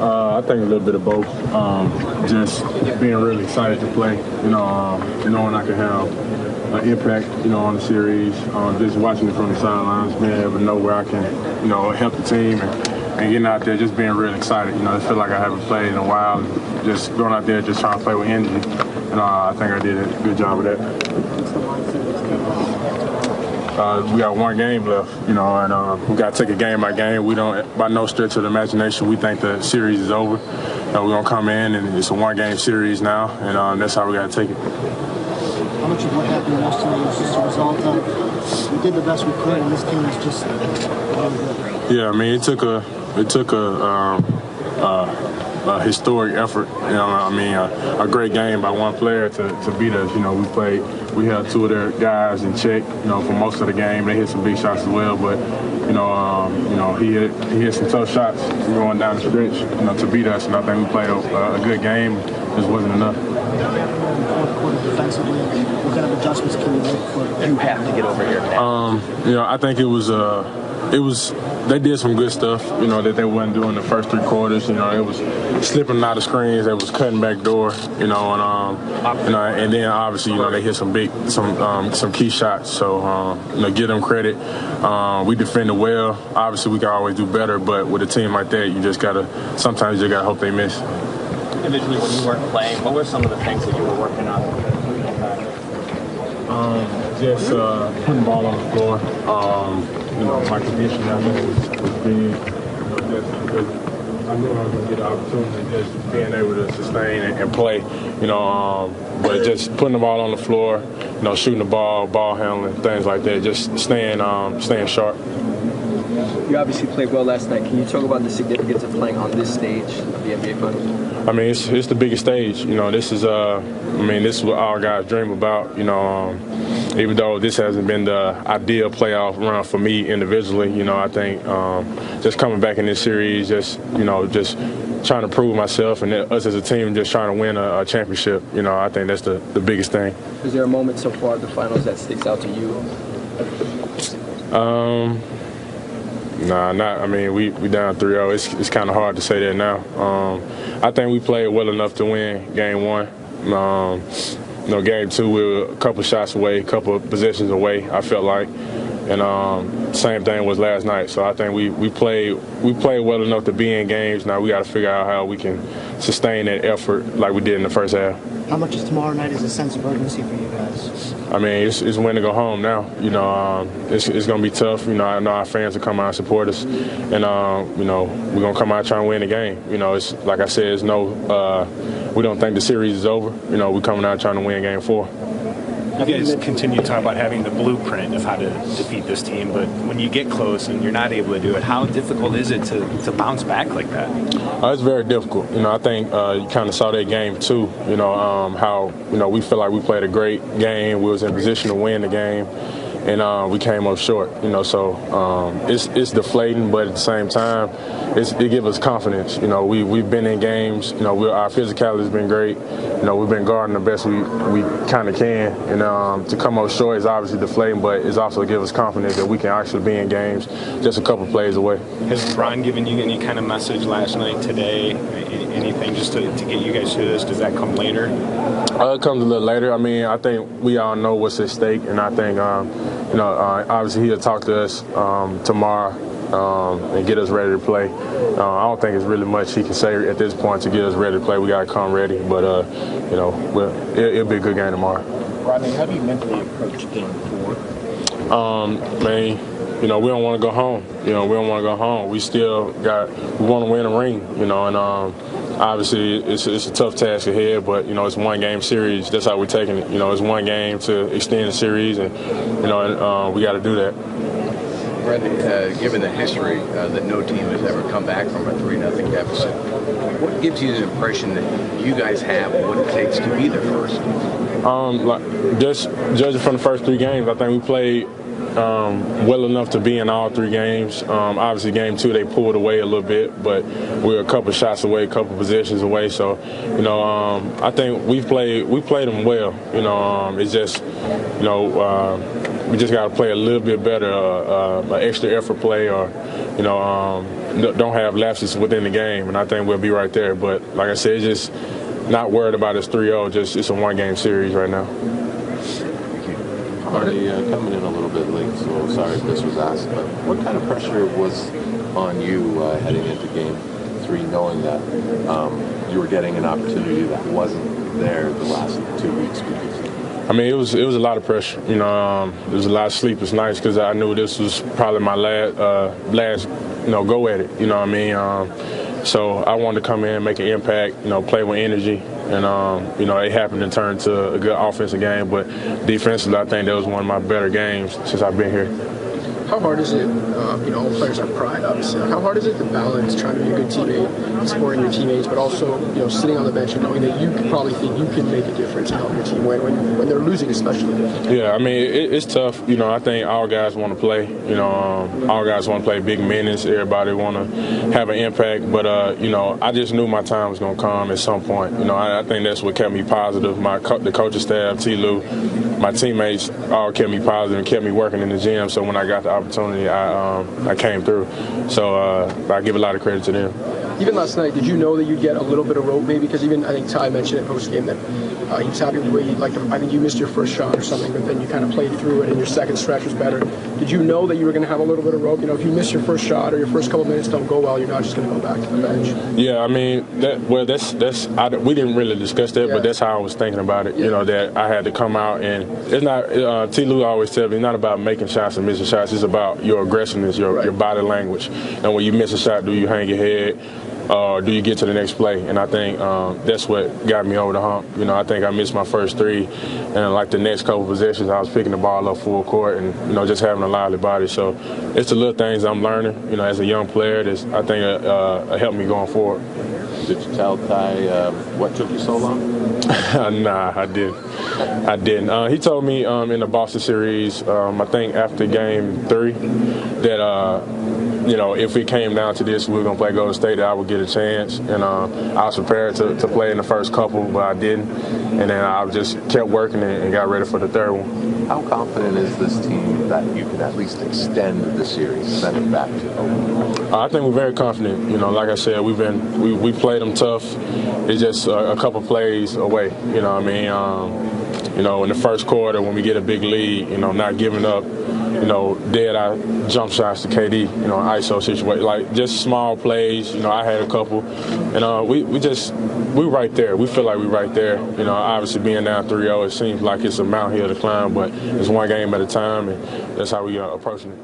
I think a little bit of both. Just being really excited to play, knowing I can have an impact, on the series. Just watching it from the sidelines, being able to know where I can, help the team and getting out there, just being real excited. I feel like I haven't played in a while. Just going out there, just trying to play with energy. And I think I did a good job of that. We got one game left, and we got to take it game by game. We don't, by no stretch of the imagination, we think the series is over. We're going to come in, and it's a one-game series now, and that's how we got to take it. How much of what happened yesterday was just a result of we did the best we could, and this team was just Yeah, I mean, it took a historic effort. A great game by one player to beat us. We had two of their guys in check, for most of the game. They hit some big shots as well, but he hit some tough shots going down the stretch, to beat us. And I think we played a good game. Just wasn't enough. Fourth quarter defensively, what kind of adjustments can you make for? You have to get over here now. I think it was. They did some good stuff, that they wasn't doing the first three quarters. It was slipping out of screens, they was cutting back door, and then obviously, they hit some key shots. So, give them credit. We defended well. Obviously, we can always do better, but with a team like that, sometimes you just gotta hope they miss. Individually, when you weren't playing, what were some of the things that you were working on? Just putting the ball on the floor. My condition was big. I knew I was going to get an opportunity, just being able to sustain and play. But just putting the ball on the floor, shooting the ball handling, things like that. Just staying sharp. You obviously played well last night. Can you talk about the significance of playing on this stage of the NBA Finals? I mean, it's the biggest stage. This is this is what all guys dream about. Even though this hasn't been the ideal playoff run for me individually, I think just coming back in this series, just trying to prove myself and us as a team just trying to win a championship. I think that's the biggest thing. Is there a moment so far in the finals that sticks out to you? Nah, not. I mean, we down 3-0. It's kind of hard to say that now. I think we played well enough to win Game 1. Game 2 we were a couple shots away, a couple of possessions away. I felt like, and same thing was last night. So I think we played well enough to be in games. Now we got to figure out how we can sustain that effort like we did in the first half. How much is tomorrow night as a sense of urgency for you guys? I mean, it's win to go home now. It's going to be tough. I know our fans will come out and support us, and we're going to come out trying to win the game. It's like I said, we don't think the series is over. We're coming out trying to win Game 4. You guys continue to talk about having the blueprint of how to defeat this team, but when you get close and you're not able to do it, how difficult is it to bounce back like that? It's very difficult. I think you kind of saw that Game 2, how, we feel like we played a great game. We was in position to win the game, and we came up short, so it's deflating, but at the same time, it gives us confidence. We've been in games, our physicality has been great. We've been guarding the best we kind of can, and to come up short is obviously deflating, but it's also give us confidence that we can actually be in games just a couple plays away. Has Ron given you any kind of message last night, today, anything just to get you guys through this? Does that come later? It comes a little later. I mean, I think we all know what's at stake, and I think, obviously he'll talk to us tomorrow and get us ready to play. I don't think it's really much he can say at this point to get us ready to play. We got to come ready, but, it'll be a good game tomorrow. Rodney, how do you mentally approach Game 4? We don't want to go home. We don't want to go home. We want to win a ring, and obviously it's a tough task ahead, but, it's one game series. That's how we're taking it. It's one game to extend the series, and, we got to do that. Rodney, given the history that no team has ever come back from a 3-0 deficit, what gives you the impression that you guys have what it takes to be there first? Just judging from the first 3 games, I think we played well enough to be in all 3 games. Obviously, Game 2 they pulled away a little bit, but we were a couple shots away, a couple possessions away. So, I think we played them well. It's just, we just got to play a little bit better, an extra effort play, or don't have lapses within the game, and I think we'll be right there. But like I said, it's just not worried about it's 3-0. Just it's a one-game series right now. Rodney, coming in a little bit late, so sorry if this was asked, but what kind of pressure was on you heading into Game 3, knowing that you were getting an opportunity that wasn't there the last 2 weeks? I mean, it was a lot of pressure. You know, there was a lot of sleepless nights because I knew this was probably my last go at it. You know what I mean? So I wanted to come in, make an impact, play with energy. And, it happened to turn to a good offensive game. But defensively, I think that was one of my better games since I've been here. How hard is it, all players have pride, obviously. How hard is it to balance trying to be a good teammate, supporting your teammates, but also, sitting on the bench and knowing that you probably think you can make a difference and help your team win when they're losing, especially? Yeah, I mean, it's tough. I think all guys want to play. All guys want to play big minutes. Everybody want to have an impact. But, I just knew my time was going to come at some point. I think that's what kept me positive. The coaching staff, T. Lou, my teammates all kept me positive and kept me working in the gym. So when I got the opportunity, I came through. So I give a lot of credit to them. Even last night, did you know that you'd get a little bit of rope maybe? Because even I think Ty mentioned it post game that he was happy with the way I think you missed your first shot or something, but then you kind of played through it and your second stretch was better. Did you know that you were going to have a little bit of rope? If you miss your first shot or your first couple minutes don't go well, you're not just going to go back to the bench. Yeah, I mean, we didn't really discuss that, but that's how I was thinking about it. That I had to come out and it's not. T. Lou always tells me it's not about making shots and missing shots. It's about your aggressiveness, your body language. And when you miss a shot, do you hang your head? Do you get to the next play? And I think that's what got me over the hump. I think I missed my first three, and like the next couple possessions, I was picking the ball up full court and just having a lively body. So it's the little things I'm learning. As a young player, that's I think helped me going forward. Did you tell Ty what took you so long? Nah, I didn't. He told me in the Boston series, I think after Game 3, that if it came down to this, we were going to play Golden State, that I would get a chance. And I was prepared to play in the first couple, but I didn't. And then I just kept working and got ready for the third one. How confident is this team that you can at least extend the series, send it back to Oakland? I think we're very confident. Like I said, we played them tough. It's just a couple plays away. In the first quarter when we get a big lead, not giving up, dead-eye jump shots to KD, ISO situation, like just small plays. I had a couple, and we're right there. We feel like we're right there. Obviously being down 3-0, it seems like it's a mountain hill to climb, but it's one game at a time, and that's how we approaching it.